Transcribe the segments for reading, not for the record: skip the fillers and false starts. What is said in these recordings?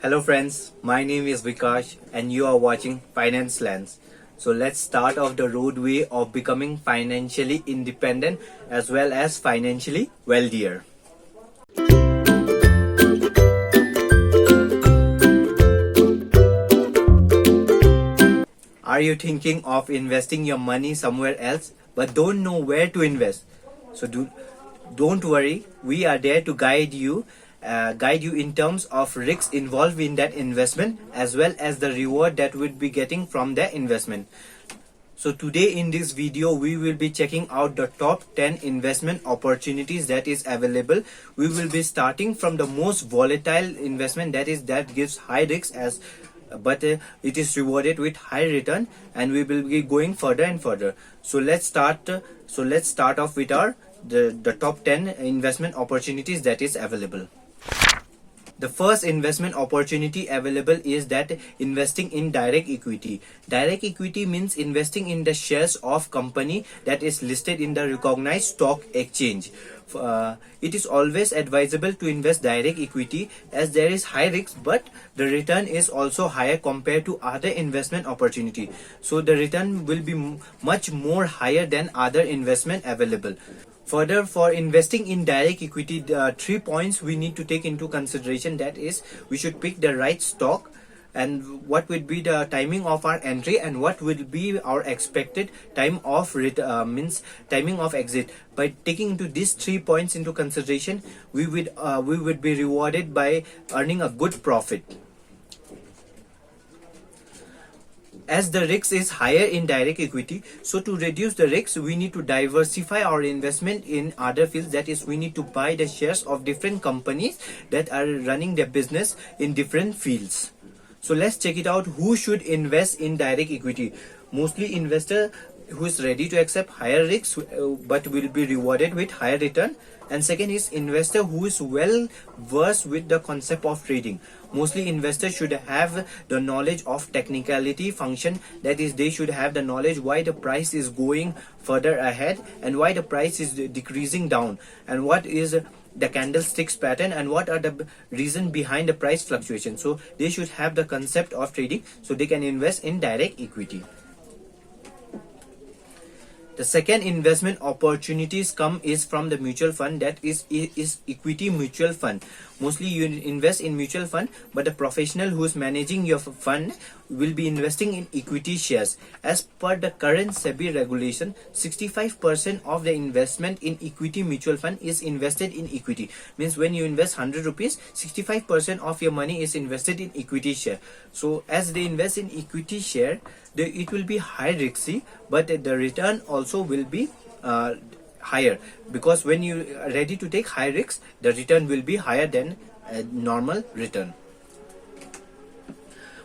Hello friends, my name is Vikash and you are watching Finance Lens. So let's start off the roadway of becoming financially independent as well as financially wealthier. Are you thinking of investing your money somewhere else but don't know where to invest? Don't worry, we are there to guide you in terms of risks involved in that investment as well as the reward that would be getting from the investment. So today in this video we will be checking out the top 10 investment opportunities that is available. We will be starting from the most volatile investment, that gives high risks but it is rewarded with high return, and we will be going further and further. So let's start off with the top 10 investment opportunities that is available. The first investment opportunity available is that investing in direct equity. Direct equity means investing in the shares of company that is listed in the recognized stock exchange. It is always advisable to invest direct equity as there is high risk but the return is also higher compared to other investment opportunity. So the return will be much more higher than other investment available. Further, for investing in direct equity, 3 points we need to take into consideration. That is, we should pick the right stock, and what would be the timing of our entry, and what will be our expected time of timing of exit. By taking into these 3 points into consideration, we would be rewarded by earning a good profit. As the risk is higher in direct equity, so to reduce the risk, we need to diversify our investment in other fields. That is, we need to buy the shares of different companies that are running their business in different fields. So let's check it out. Who should invest in direct equity? Mostly investor who is ready to accept higher risks but will be rewarded with higher return. And second is investor who is well versed with the concept of trading. Mostly investors should have the knowledge of technicality function. That is, they should have the knowledge why the price is going further ahead and why the price is decreasing down, and what is the candlesticks pattern and what are the reason behind the price fluctuation. So they should have the concept of trading so they can invest in direct equity. The second investment opportunities is from the mutual fund, that is equity mutual fund. Mostly you invest in mutual fund, but the professional who is managing your fund will be investing in equity shares. As per the current SEBI regulation, 65% of the investment in equity mutual fund is invested in equity. Means when you invest 100 rupees, 65% of your money is invested in equity share. So as they invest in equity share, it will be high risky, but the return also will be higher, because when you are ready to take high risks, the return will be higher than a normal return.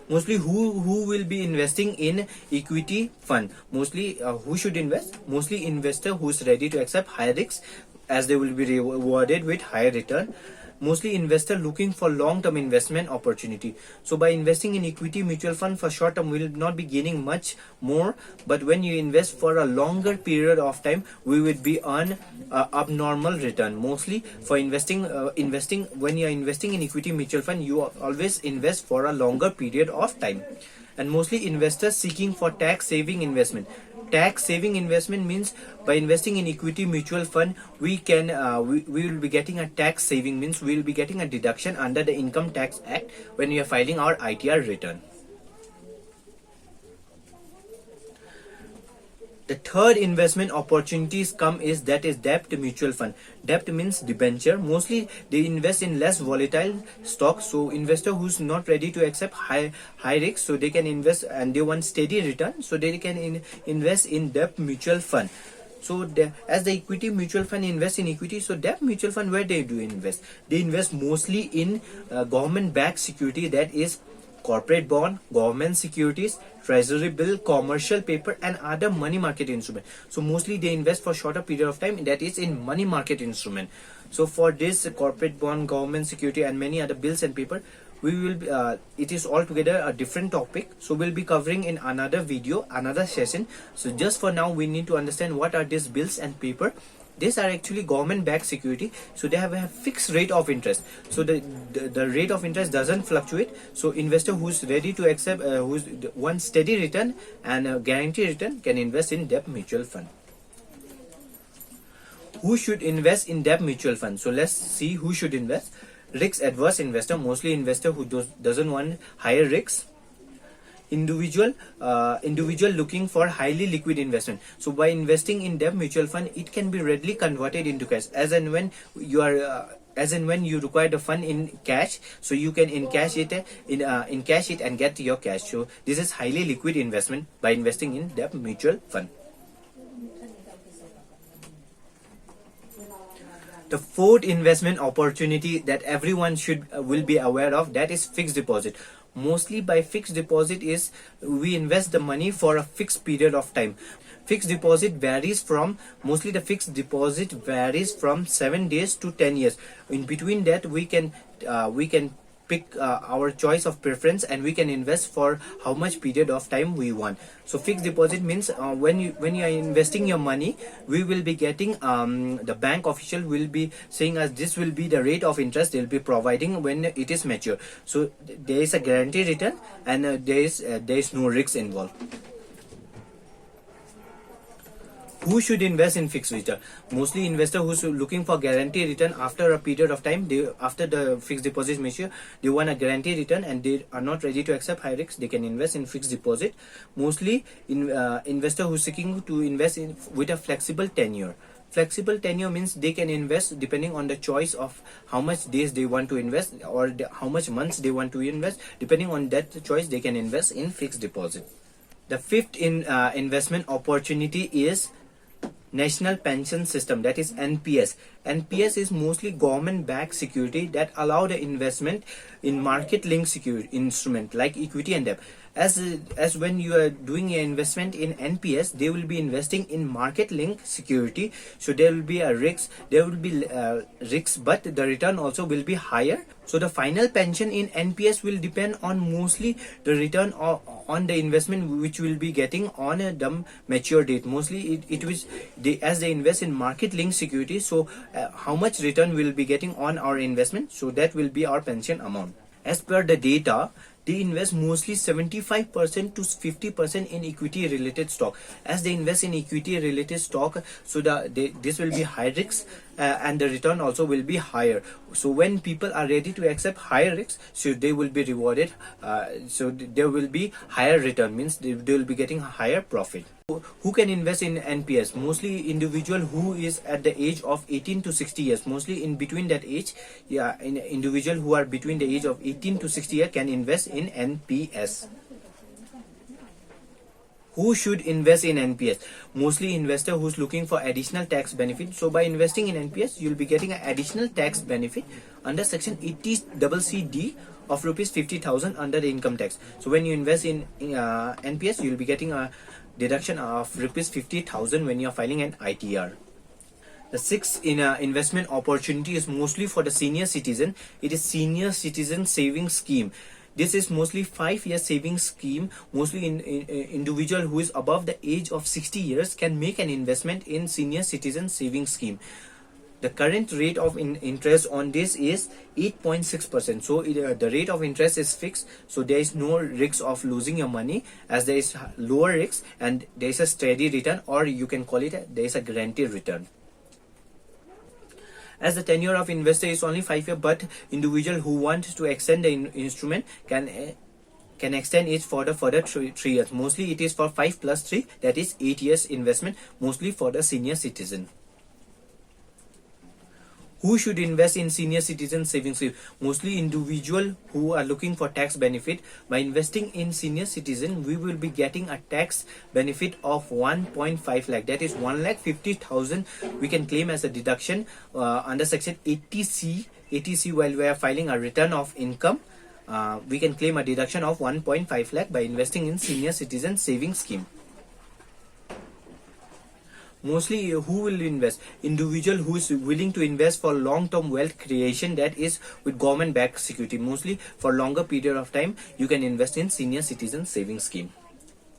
Mostly who will be investing in equity fund? Mostly who should invest? Mostly investor who is ready to accept high risks as they will be rewarded with higher return. Mostly investor looking for long-term investment opportunity. So by investing in equity mutual fund for short term, we will not be gaining much more, but when you invest for a longer period of time, we would be on abnormal return. Mostly for investing when you are investing in equity mutual fund, you always invest for a longer period of time. And mostly investors seeking for tax saving investment. Tax saving investment means by investing in equity mutual fund, we will be getting a tax saving, means we will be getting a deduction under the Income Tax Act when we are filing our ITR return. The third investment opportunities is debt mutual fund. Debt means debenture. Mostly they invest in less volatile stocks. So investor who's not ready to accept high risk, so they can invest and they want steady return, so they can invest in debt mutual fund. So as the equity mutual fund invest in equity, so debt mutual fund, where they do invest? They invest mostly in government-backed security, that is corporate bond, government securities, treasury bill, commercial paper, and other money market instrument. So mostly they invest for shorter period of time, that is in money market instrument. So for this corporate bond, government security, and many other bills and paper, we will it is altogether a different topic, so we'll be covering in another video, another session. So just for now, we need to understand what are these bills and paper These are actually government backed security, so they have a fixed rate of interest. So the rate of interest doesn't fluctuate. So investor who's ready to accept who's one steady return and a guaranteed return can invest in debt mutual fund. Who should invest in debt mutual fund? So let's see who should invest. Risk adverse investor, mostly investor who doesn't want higher risks. Individual looking for highly liquid investment. So by investing in debt mutual fund, it can be readily converted into cash as and when you require the fund in cash, so you can encash it and get your cash. So this is highly liquid investment by investing in debt mutual fund. The fourth investment opportunity that everyone will be aware of, that is fixed deposit. Mostly by fixed deposit is we invest the money for a fixed period of time. Fixed deposit varies from 7 days to 10 years. In between that, we can pick our choice of preference, and we can invest for how much period of time we want. So fixed deposit means when you are investing your money, we will be getting the bank official will be saying us this will be the rate of interest they'll be providing when it is mature. So there is a guaranteed return, and there is no risk involved. Who should invest in fixed return? Mostly investor who's looking for guaranteed return after a period of time. After the fixed deposit mature, they want a guaranteed return and they are not ready to accept high risk. They can invest in fixed deposit. Mostly investor who's seeking to invest in with a flexible tenure. Flexible tenure means they can invest depending on the choice of how much days they want to invest or how much months they want to invest. Depending on that choice, they can invest in fixed deposit. The fifth investment opportunity is National Pension System, that is NPS. NPS is mostly government-backed security that allow the investment in market-linked security instrument like equity and debt. As when you are doing an investment in NPS, they will be investing in market-linked security. So there will be a risk. There will be risks, but the return also will be higher. So the final pension in NPS will depend on mostly the return on the investment which will be getting on the mature date. Mostly as they invest in market-linked security. So how much return will be getting on our investment? So that will be our pension amount. As per the data, they invest mostly 75% to 50% in equity related stock. As they invest in equity related stock, so this will be high risk and the return also will be higher. So when people are ready to accept higher risks, so they will be rewarded. So there will be higher return, means they will be getting higher profit. Who can invest in NPS? Mostly individual who is at the age of 18 to 60 years. Mostly in between that age, individual who are between the age of 18 to 60 years can invest in NPS. Who should invest in NPS? Mostly investor who's looking for additional tax benefit. So by investing in NPS, you'll be getting an additional tax benefit under section 80CC of rupees 50,000 under the income tax. So when you invest in NPS, you'll be getting a deduction of rupees 50,000 when you're filing an ITR. The sixth investment opportunity is mostly for the senior citizen. It is senior citizen savings scheme. This is mostly 5-year savings scheme. Mostly individual who is above the age of 60 years can make an investment in senior citizen savings scheme. The current rate of interest on this is 8.6%. So the rate of interest is fixed. So there is no risk of losing your money, as there is lower risk and there is a steady return, or you can call it there is a guaranteed return. As the tenure of investor is only 5 years, but individual who want to extend the instrument can extend it for the further 3 years. Mostly it is for 5 plus 3, that is 8 years investment, mostly for the senior citizen. Who should invest in senior citizen savings scheme? Mostly individual who are looking for tax benefit. By investing in senior citizen, we will be getting a tax benefit of 1.5 lakh. That is 1,50,000 we can claim as a deduction under section 80C while we are filing a return of income. We can claim a deduction of 1.5 lakh by investing in senior citizen savings scheme. Mostly who will invest? Individual who is willing to invest for long-term wealth creation, that is with government-backed security. Mostly for longer period of time, you can invest in senior citizen savings scheme.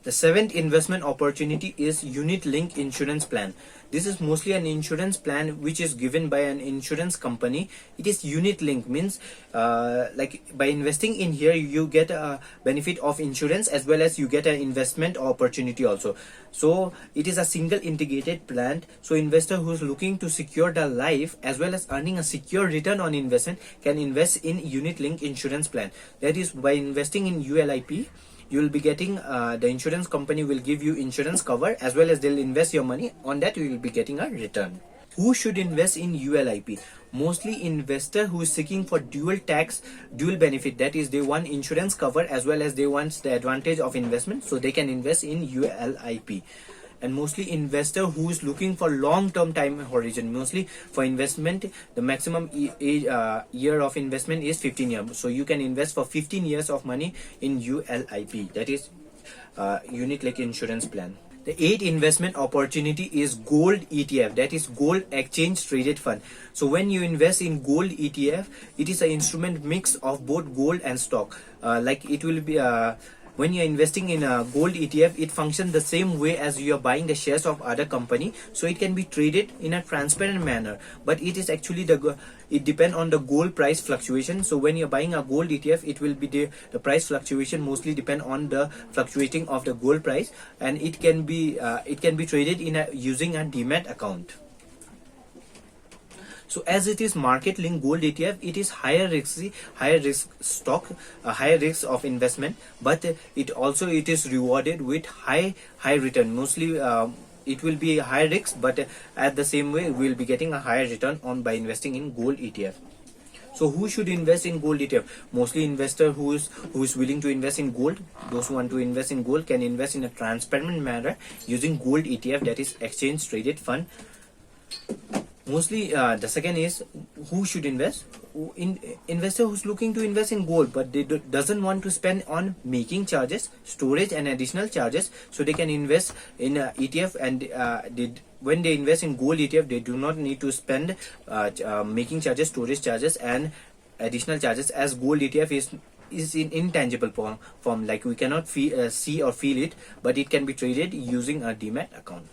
The seventh investment opportunity is unit link insurance plan. This is mostly an insurance plan which is given by an insurance company. It is unit link, means like by investing in here you get a benefit of insurance as well as you get an investment opportunity also. So it is a single integrated plan. So investor who is looking to secure the life as well as earning a secure return on investment can invest in unit link insurance plan. That is, by investing in ULIP, you will be getting the insurance company will give you insurance cover as well as they'll invest your money on that. You will be getting a return. Who should invest in ULIP? Mostly investor who is seeking for dual benefit. That is, they want insurance cover as well as they want the advantage of investment, so they can invest in ULIP. And mostly investor who is looking for long-term time horizon. Mostly for investment, the maximum year of investment is 15 years. So you can invest for 15 years of money in ULIP. That is unit like insurance plan. The eighth investment opportunity is gold ETF. That is gold exchange traded fund. So when you invest in gold ETF, it is an instrument mix of both gold and stock. Like it will be when you're investing in a gold ETF, it functions the same way as you are buying the shares of other company. So it can be traded in a transparent manner, but it is actually it depends on the gold price fluctuation. So when you're buying a gold ETF, it will be the price fluctuation mostly depend on the fluctuating of the gold price, and it can be traded in using a demat account. So as it is market linked gold ETF, it is higher risk stock, higher risk of investment, but it is rewarded with high return. Mostly it will be high risk, but at the same way we will be getting a higher return by investing in gold ETF. So who should invest in gold ETF? Mostly investor who is willing to invest in gold. Those who want to invest in gold can invest in a transparent manner using gold ETF, that is exchange traded fund. Mostly the second is who should invest. Investor who's looking to invest in gold but they doesn't want to spend on making charges, storage and additional charges, so they can invest in ETF, and when they invest in gold ETF, they do not need to spend making charges, storage charges and additional charges, as gold ETF is in intangible form, like we cannot see or feel it, but it can be traded using a demat account.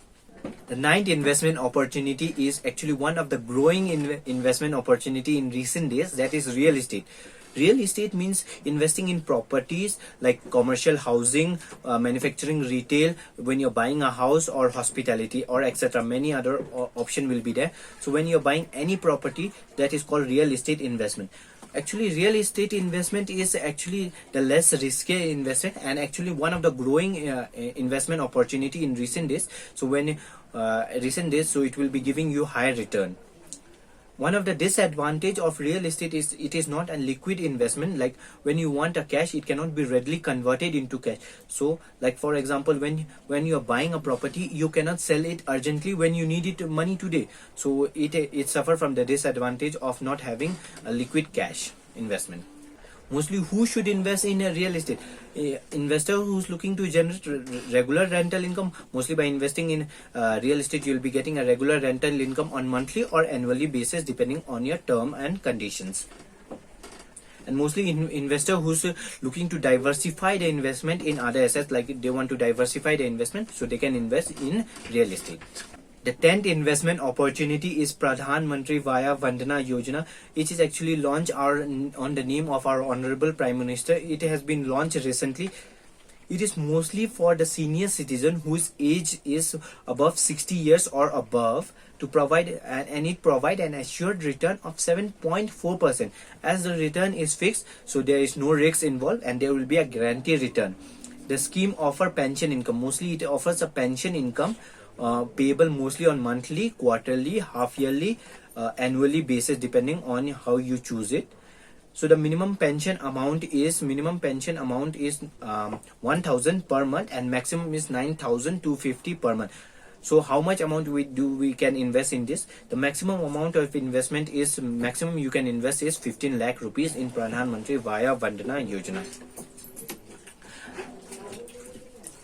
The ninth investment opportunity is actually one of the growing investment opportunity in recent days, that is real estate. Real estate means investing in properties like commercial housing, manufacturing, retail, when you're buying a house, or hospitality, or etc. Many other option will be there. So when you're buying any property, that is called real estate investment. Actually, real estate investment is actually the less risky investment and actually one of the growing investment opportunity in recent days. So so it will be giving you higher return. One of the disadvantage of real estate is it is not a liquid investment. Like when you want a cash, it cannot be readily converted into cash. So like for example, when you are buying a property, you cannot sell it urgently when you need it money today. So it suffer from the disadvantage of not having a liquid cash investment. Mostly who should invest in a real estate? Investor who's looking to generate regular rental income. Mostly by investing in real estate, you'll be getting a regular rental income on monthly or annually basis depending on your term and conditions. And mostly investor who's looking to diversify the investment in other assets, like they want to diversify the investment, so they can invest in real estate. The 10th investment opportunity is MANTRI VAYA VANDANA YOJANA. It is actually launched on the name of our Honorable Prime Minister. It has been launched recently. It is mostly for the senior citizen whose age is above 60 years or above, to provide an assured return of 7.4%. As the return is fixed, so there is no risk involved and there will be a guaranteed return. The scheme offers pension income. Mostly it offers a pension income payable mostly on monthly, quarterly, half yearly, annually basis depending on how you choose it. So the minimum pension amount is 1,000 per month and maximum is 9,250 per month. So how much amount we can invest in this? The maximum amount of investment is maximum you can invest is 15 lakh rupees in MANTRI VAYA VANDANA YOJANA.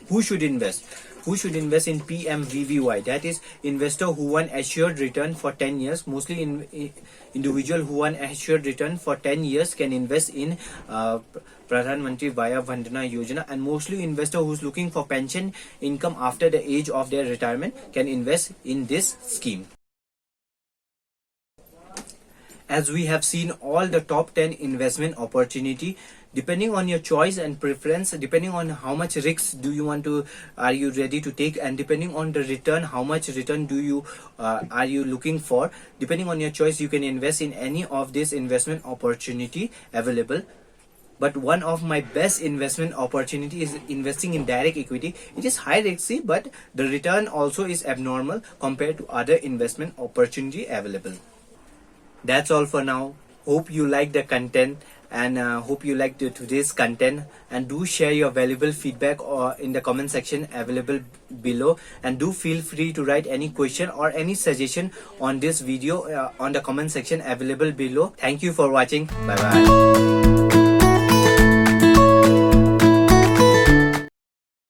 Who should invest? who should invest in PMVVY, that is investor who want assured return for 10 years. Mostly individual who want assured return for 10 years can invest in MANTRI VAYA VANDANA YOJANA, and mostly investor who's looking for pension income after the age of their retirement can invest in this scheme. As we have seen all the top 10 investment opportunity, depending on your choice and preference, depending on how much risks do you want to, are you ready to take, and depending on the return, how much return do you are you looking for, depending on your choice, you can invest in any of this investment opportunity available. But one of my best investment opportunity is investing in direct equity. It is high risky, but the return also is abnormal compared to other investment opportunity available. That's all for now. Hope you like the content, and hope you like today's content, and do share your valuable feedback or in the comment section available below, and do feel free to write any question or any suggestion on this video on the comment section available below. Thank you for watching. Bye bye.